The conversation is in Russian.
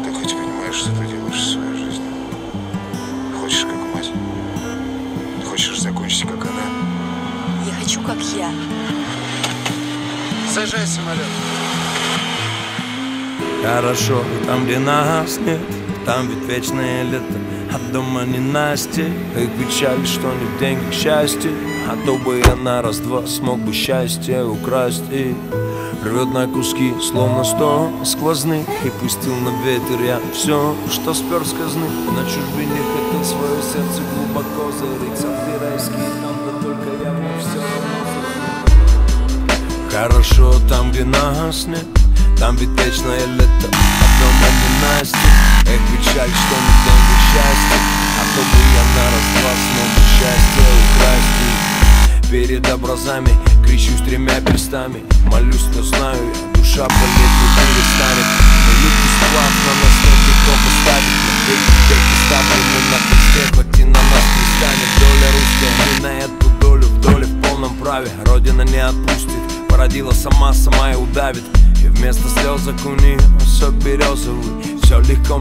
Ты хоть понимаешь, что ты делаешь в своей жизни? Хочешь как мать? Хочешь закончить как она? Я хочу как я. Сажай самолет. Хорошо там, где нас нет, там ведь вечное лето, а дома не Настя. И печаль, что не в деньгах счастье, а то бы я на раз-два смог бы счастье украсть. И рвет на куски, словно 100 сквозных, и пустил на ветер я все, что спер с казны. На чужбине хотел свое сердце глубоко зарыть, сады райские там, да только я мне все равно. Хорошо там, где нас нет, там ведь вечное лето, а дома не Настя. Эх, печаль, что не в деньгах счастье, а то бы я на раз-два смог бы счастье украсть. И перед образами кричусь тремя перстами, молюсь, но знаю я, душа болеть не перестанет. Но легкий сплав на нас нет легко поставить, но веки ставлены на кресте, хоть и на нас не станет. Доля русская, не на эту долю, в доле в полном праве. Родина не отпустит, породила сама и удавит. И вместо слез окуни сок березовый, все легко